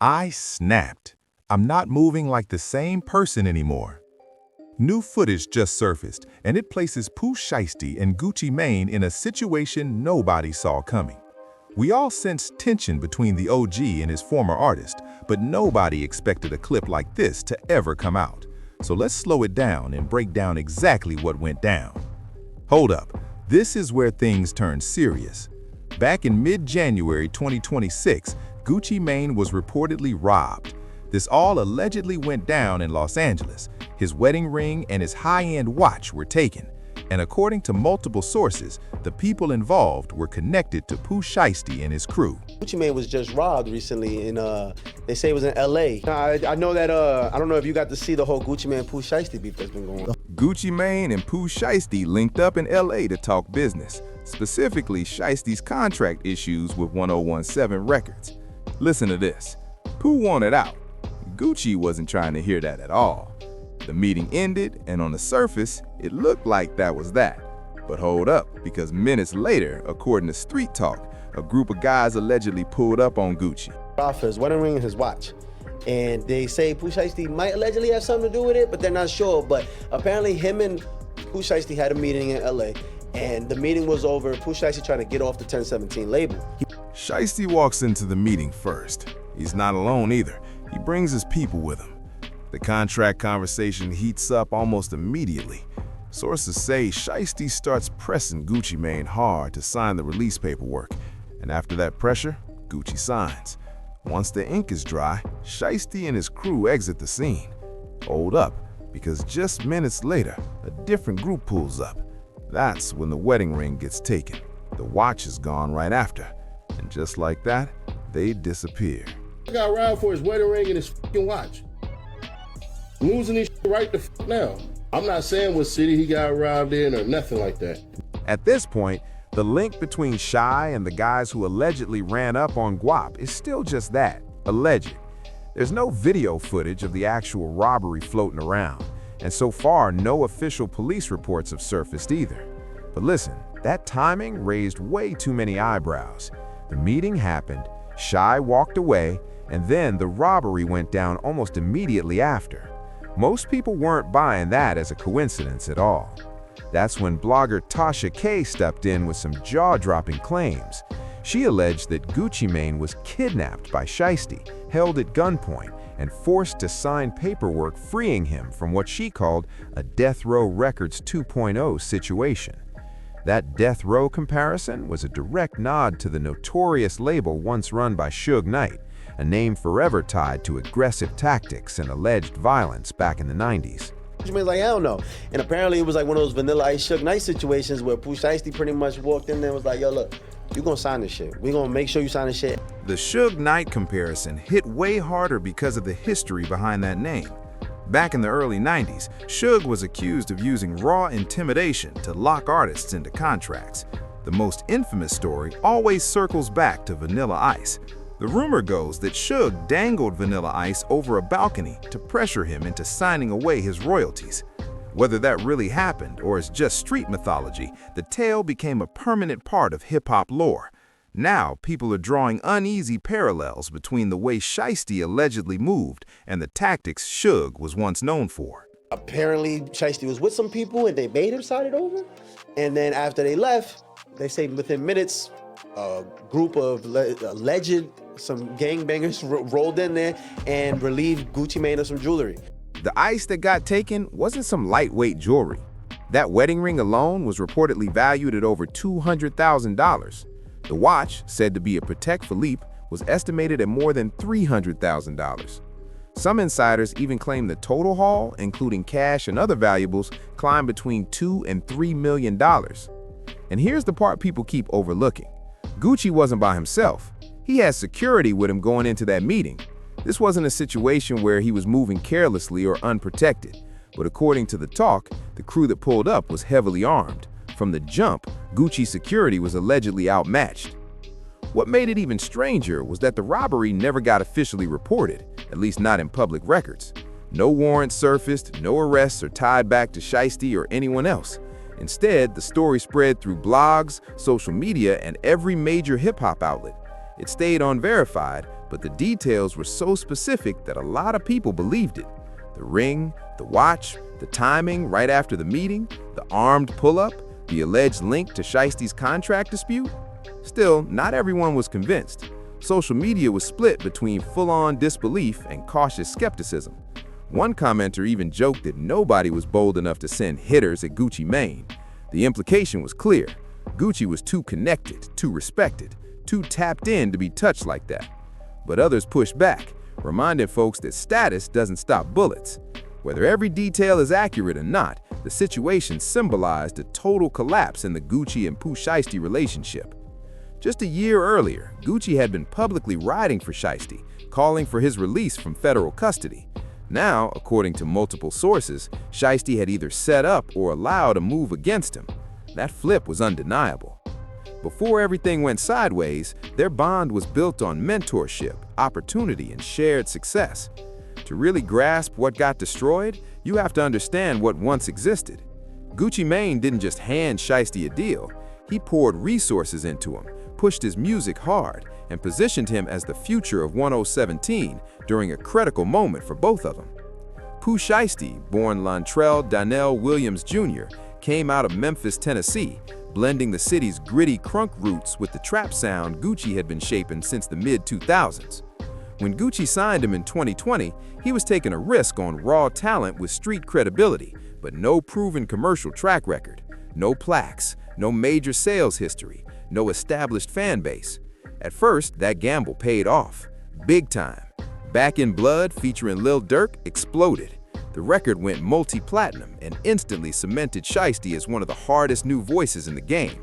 I snapped. I'm not moving like the same person anymore. New footage just surfaced, and it places Pooh Shiesty and Gucci Mane in a situation nobody saw coming. We all sensed tension between the OG and his former artist, but nobody expected a clip like this to ever come out. So let's slow it down and break down exactly what went down. Hold up, this is where things turn serious. Back in mid-January 2026, Gucci Mane was reportedly robbed. This all allegedly went down in Los Angeles. His wedding ring and his high-end watch were taken. And according to multiple sources, the people involved were connected to Pooh Shiesty and his crew. Gucci Mane was just robbed recently, and they say it was in LA. I know that, I don't know if you got to see the whole Gucci Mane Pooh Shiesty beef that's been going on. Gucci Mane and Pooh Shiesty linked up in LA to talk business, specifically Shiesty's contract issues with 1017 Records. Listen to this. Pooh wanted out. Gucci wasn't trying to hear that at all. The meeting ended, and on the surface, it looked like that was that. But hold up, because minutes later, according to Street Talk, a group of guys allegedly pulled up on Gucci. Off his wedding ring and his watch. And they say Pooh Shiesty might allegedly have something to do with it, but they're not sure. But apparently him and Pooh Shiesty had a meeting in LA, and the meeting was over Pooh Shiesty trying to get off the 1017 label. Shiesty walks into the meeting first. He's not alone either. He brings his people with him. The contract conversation heats up almost immediately. Sources say Shiesty starts pressing Gucci Mane hard to sign the release paperwork, and after that pressure, Gucci signs. Once the ink is dry, Shiesty and his crew exit the scene. Hold up, because just minutes later, a different group pulls up. That's when the wedding ring gets taken. The watch is gone right after, and just like that, they disappear. I got robbed for his wedding ring and his fucking watch. I'm losing this shit right the fuck now. I'm not saying what city he got robbed in or nothing like that. At this point, the link between Shy and the guys who allegedly ran up on Guap is still just that, alleged. There's no video footage of the actual robbery floating around, and so far no official police reports have surfaced either. But listen, that timing raised way too many eyebrows. The meeting happened, Shy walked away, and then the robbery went down almost immediately after. Most people weren't buying that as a coincidence at all. That's when blogger Tasha K stepped in with some jaw-dropping claims. She alleged that Gucci Mane was kidnapped by Shiesty, held at gunpoint, and forced to sign paperwork freeing him from what she called a Death Row Records 2.0 situation. That Death Row comparison was a direct nod to the notorious label once run by Suge Knight, a name forever tied to aggressive tactics and alleged violence back in the 90s. Gucci Mane's like, I don't know. And apparently it was like one of those Vanilla Ice Suge Knight situations where Pooh Shiesty pretty much walked in there and was like, yo, look, you gonna sign this shit. We gonna make sure you sign this shit. The Suge Knight comparison hit way harder because of the history behind that name. Back in the early 90s, Suge was accused of using raw intimidation to lock artists into contracts. The most infamous story always circles back to Vanilla Ice. The rumor goes that Suge dangled Vanilla Ice over a balcony to pressure him into signing away his royalties. Whether that really happened or is just street mythology, the tale became a permanent part of hip-hop lore. Now, people are drawing uneasy parallels between the way Shiesty allegedly moved and the tactics Suge was once known for. Apparently, Shiesty was with some people and they made him sign it over. And then after they left, they say within minutes, a group of alleged, some gangbangers rolled in there and relieved Gucci Mane of some jewelry. The ice that got taken wasn't some lightweight jewelry. That wedding ring alone was reportedly valued at over $200,000. The watch, said to be a Patek Philippe, was estimated at more than $300,000. Some insiders even claim the total haul, including cash and other valuables, climbed between $2 and $3 million. And here's the part people keep overlooking. Gucci wasn't by himself. He had security with him going into that meeting. This wasn't a situation where he was moving carelessly or unprotected. But according to the talk, the crew that pulled up was heavily armed. From the jump, Gucci's security was allegedly outmatched. What made it even stranger was that the robbery never got officially reported, at least not in public records. No warrants surfaced, no arrests are tied back to Shiesty or anyone else. Instead, the story spread through blogs, social media, and every major hip-hop outlet. It stayed unverified, but the details were so specific that a lot of people believed it. The ring, the watch, the timing right after the meeting, the armed pull-up, the alleged link to Shiesty's contract dispute. Still, not everyone was convinced. Social media was split between full-on disbelief and cautious skepticism. One commenter even joked that nobody was bold enough to send hitters at Gucci Mane. The implication was clear. Gucci was too connected, too respected, too tapped in to be touched like that. But others pushed back, reminding folks that status doesn't stop bullets. Whether every detail is accurate or not, the situation symbolized a total collapse in the Gucci and Pooh Shiesty relationship. Just a year earlier, Gucci had been publicly riding for Shiesty, calling for his release from federal custody. Now, according to multiple sources, Shiesty had either set up or allowed a move against him. That flip was undeniable. Before everything went sideways, their bond was built on mentorship, opportunity, and shared success. To really grasp what got destroyed, you have to understand what once existed. Gucci Mane didn't just hand Shiesty a deal. He poured resources into him, pushed his music hard, and positioned him as the future of 1017 during a critical moment for both of them. Pooh Shiesty, born Lontrell Donnell Williams Jr., came out of Memphis, Tennessee, blending the city's gritty crunk roots with the trap sound Gucci had been shaping since the mid-2000s. When Gucci signed him in 2020, he was taking a risk on raw talent with street credibility, but no proven commercial track record, no plaques, no major sales history, no established fan base. At first, that gamble paid off, big time. Back in Blood, featuring Lil Durk, exploded. The record went multi-platinum and instantly cemented Shiesty as one of the hardest new voices in the game.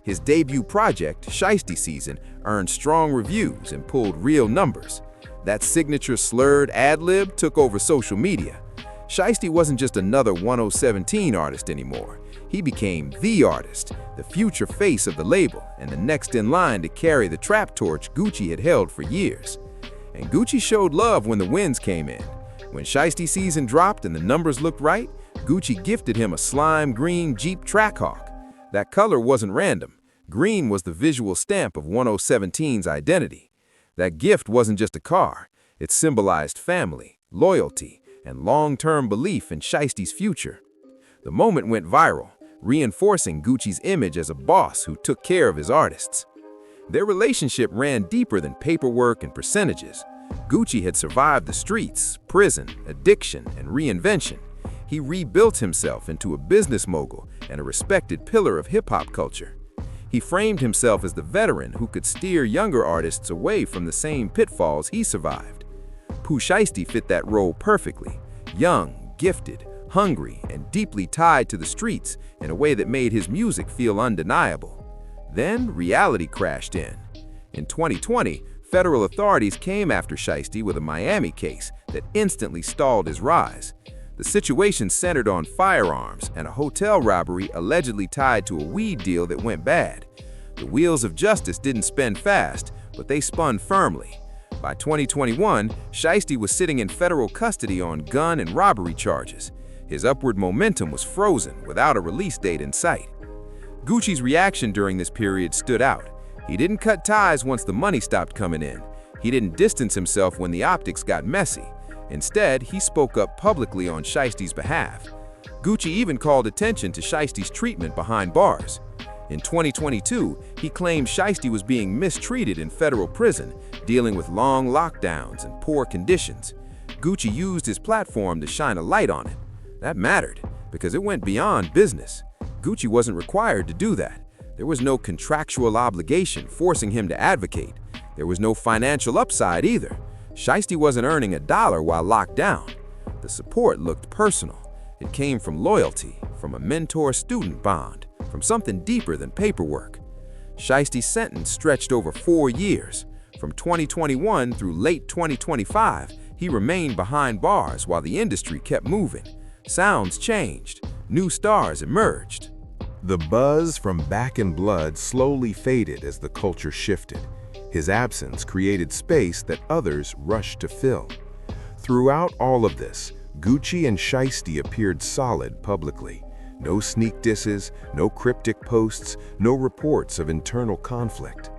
His debut project, Shiesty Season, earned strong reviews and pulled real numbers. That signature slurred ad-lib took over social media. Shiesty wasn't just another 1017 artist anymore. He became the artist, the future face of the label, and the next in line to carry the trap torch Gucci had held for years. And Gucci showed love when the wins came in. When Shiesty Season dropped and the numbers looked right, Gucci gifted him a slime green Jeep Trackhawk. That color wasn't random. Green was the visual stamp of 1017's identity. That gift wasn't just a car. It symbolized family, loyalty, and long-term belief in Shiesty's future. The moment went viral, reinforcing Gucci's image as a boss who took care of his artists. Their relationship ran deeper than paperwork and percentages. Gucci had survived the streets, prison, addiction, and reinvention. He rebuilt himself into a business mogul and a respected pillar of hip-hop culture. He framed himself as the veteran who could steer younger artists away from the same pitfalls he survived. Pooh Shiesty fit that role perfectly. Young, gifted, hungry, and deeply tied to the streets in a way that made his music feel undeniable. Then reality crashed in. In 2020, federal authorities came after Shiesty with a Miami case that instantly stalled his rise. The situation centered on firearms and a hotel robbery allegedly tied to a weed deal that went bad. The wheels of justice didn't spin fast, but they spun firmly. By 2021, Shiesty was sitting in federal custody on gun and robbery charges. His upward momentum was frozen without a release date in sight. Gucci's reaction during this period stood out. He didn't cut ties once the money stopped coming in. He didn't distance himself when the optics got messy. Instead, he spoke up publicly on Shiesty's behalf. Gucci even called attention to Shiesty's treatment behind bars. In 2022, he claimed Shiesty was being mistreated in federal prison, dealing with long lockdowns and poor conditions. Gucci used his platform to shine a light on it. That mattered, because it went beyond business. Gucci wasn't required to do that. There was no contractual obligation forcing him to advocate. There was no financial upside either. Shiesty wasn't earning a dollar while locked down. The support looked personal. It came from loyalty, from a mentor-student bond, from something deeper than paperwork. Shiesty's sentence stretched over 4 years. From 2021 through late 2025, he remained behind bars while the industry kept moving. Sounds changed. New stars emerged. The buzz from Back in Blood slowly faded as the culture shifted. His absence created space that others rushed to fill. Throughout all of this, Gucci and Shiesty appeared solid publicly. No sneak disses, no cryptic posts, no reports of internal conflict.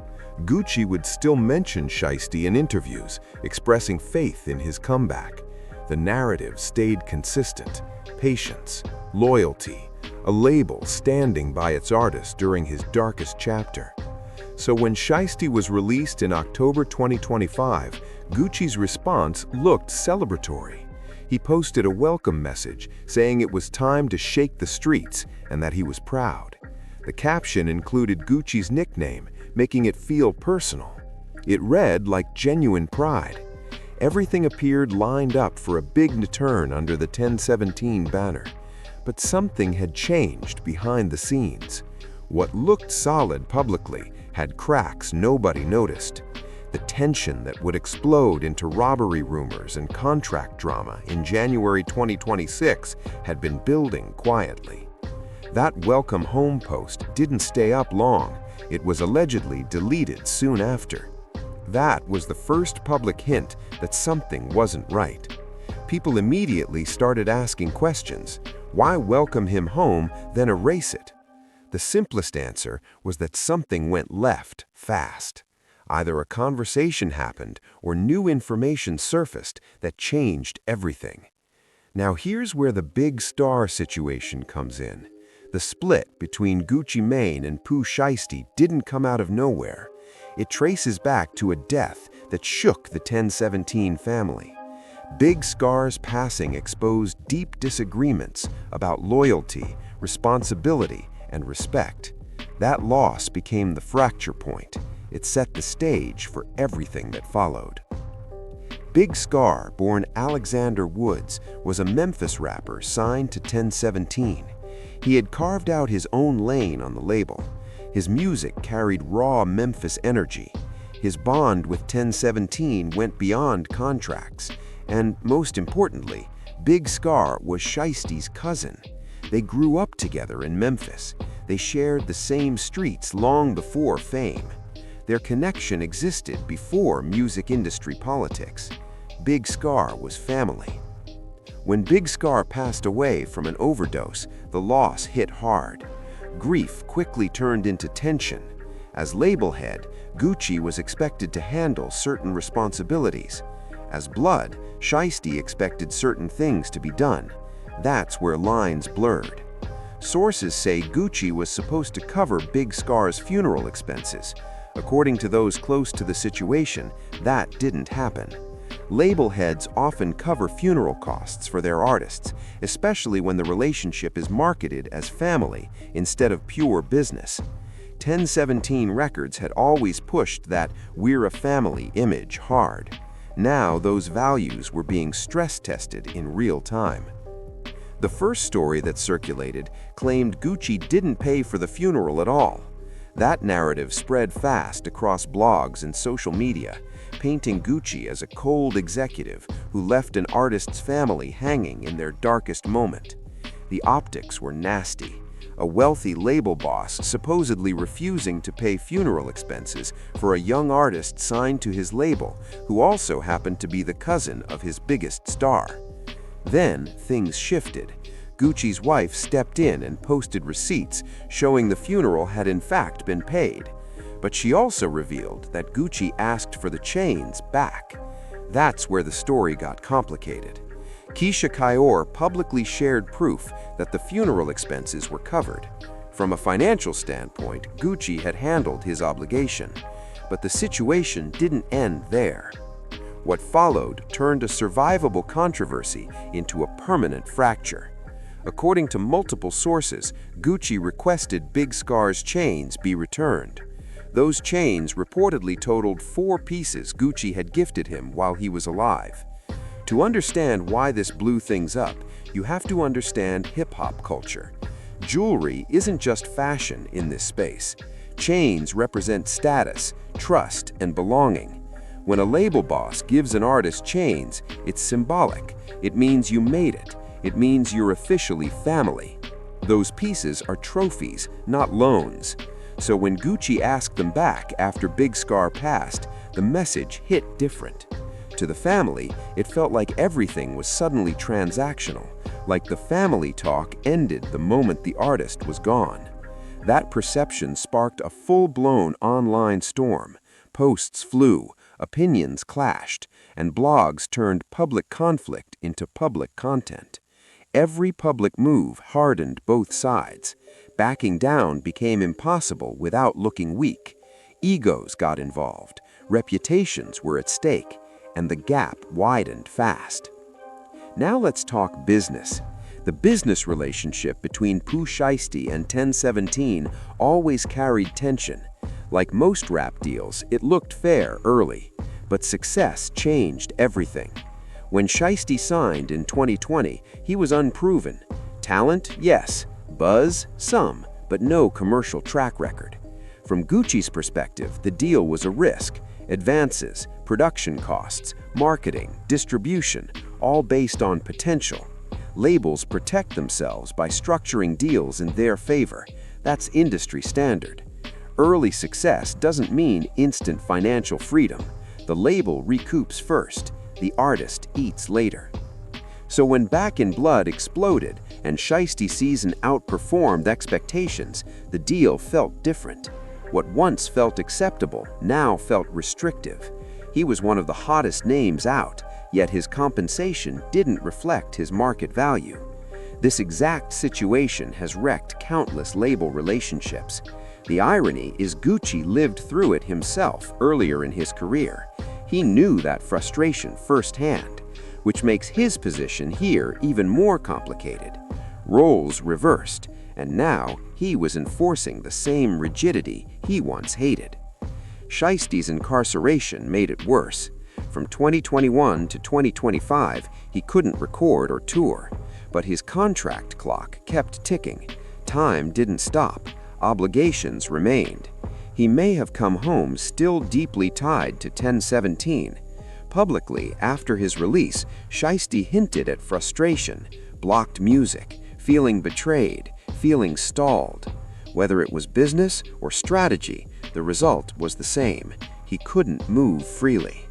Gucci would still mention Shiesty in interviews, expressing faith in his comeback. The narrative stayed consistent: patience, loyalty, a label standing by its artist during his darkest chapter. So when Shiesty was released in October 2025, Gucci's response looked celebratory. He posted a welcome message saying it was time to shake the streets and that he was proud. The caption included Gucci's nickname, making it feel personal. It read like genuine pride. Everything appeared lined up for a big turn under the 1017 banner. But something had changed behind the scenes. What looked solid publicly had cracks nobody noticed. The tension that would explode into robbery rumors and contract drama in January 2026 had been building quietly. That welcome home post didn't stay up long. It was allegedly deleted soon after. That was the first public hint that something wasn't right. People immediately started asking questions. Why welcome him home, then erase it? The simplest answer was that something went left fast. Either a conversation happened or new information surfaced that changed everything. Now here's where the big star situation comes in. The split between Gucci Mane and Pooh Shiesty didn't come out of nowhere. It traces back to a death that shook the 1017 family. Big Scar's passing exposed deep disagreements about loyalty, responsibility, and respect. That loss became the fracture point. It set the stage for everything that followed. Big Scar, born Alexander Woods, was a Memphis rapper signed to 1017. He had carved out his own lane on the label. His music carried raw Memphis energy. His bond with 1017 went beyond contracts. And most importantly, Big Scar was Shiesty's cousin. They grew up together in Memphis. They shared the same streets long before fame. Their connection existed before music industry politics. Big Scar was family. When Big Scar passed away from an overdose, the loss hit hard. Grief quickly turned into tension. As label head, Gucci was expected to handle certain responsibilities. As Blood, Shiesty expected certain things to be done. That's where lines blurred. Sources say Gucci was supposed to cover Big Scar's funeral expenses. According to those close to the situation, that didn't happen. Label heads often cover funeral costs for their artists, especially when the relationship is marketed as family instead of pure business. 1017 Records had always pushed that "we're a family" image hard. Now those values were being stress-tested in real time. The first story that circulated claimed Gucci didn't pay for the funeral at all. That narrative spread fast across blogs and social media, painting Gucci as a cold executive who left an artist's family hanging in their darkest moment. The optics were nasty. A wealthy label boss supposedly refusing to pay funeral expenses for a young artist signed to his label, who also happened to be the cousin of his biggest star. Then things shifted. Gucci's wife stepped in and posted receipts showing the funeral had in fact been paid. But she also revealed that Gucci asked for the chains back. That's where the story got complicated. Keisha Kayor publicly shared proof that the funeral expenses were covered. From a financial standpoint, Gucci had handled his obligation. But the situation didn't end there. What followed turned a survivable controversy into a permanent fracture. According to multiple sources, Gucci requested Big Scar's chains be returned. Those chains reportedly totaled 4 pieces Gucci had gifted him while he was alive. To understand why this blew things up, you have to understand hip-hop culture. Jewelry isn't just fashion in this space. Chains represent status, trust, and belonging. When a label boss gives an artist chains, it's symbolic. It means you made it. It means you're officially family. Those pieces are trophies, not loans. So when Gucci asked them back after Big Scar passed, the message hit different. To the family, it felt like everything was suddenly transactional, like the family talk ended the moment the artist was gone. That perception sparked a full-blown online storm. Posts flew, opinions clashed, and blogs turned public conflict into public content. Every public move hardened both sides. Backing down became impossible without looking weak. Egos got involved, reputations were at stake, and the gap widened fast. Now let's talk business. The business relationship between Pooh Shiesty and 1017 always carried tension. Like most rap deals, it looked fair early, but success changed everything. When Shiesty signed in 2020, he was unproven. Talent, yes. Buzz, some, but no commercial track record. From Gucci's perspective, the deal was a risk. Advances, production costs, marketing, distribution, all based on potential. Labels protect themselves by structuring deals in their favor. That's industry standard. Early success doesn't mean instant financial freedom. The label recoups first, the artist eats later. So when Back in Blood exploded and Shiesty season outperformed expectations, the deal felt different. What once felt acceptable now felt restrictive. He was one of the hottest names out, yet his compensation didn't reflect his market value. This exact situation has wrecked countless label relationships. The irony is Gucci lived through it himself earlier in his career. He knew that frustration firsthand, which makes his position here even more complicated. Roles reversed, and now he was enforcing the same rigidity he once hated. Shiesty's incarceration made it worse. From 2021 to 2025, he couldn't record or tour, but his contract clock kept ticking. Time didn't stop. Obligations remained. He may have come home still deeply tied to 1017. Publicly, after his release, Shiesty hinted at frustration, blocked music, feeling betrayed, feeling stalled. Whether it was business or strategy, the result was the same. He couldn't move freely.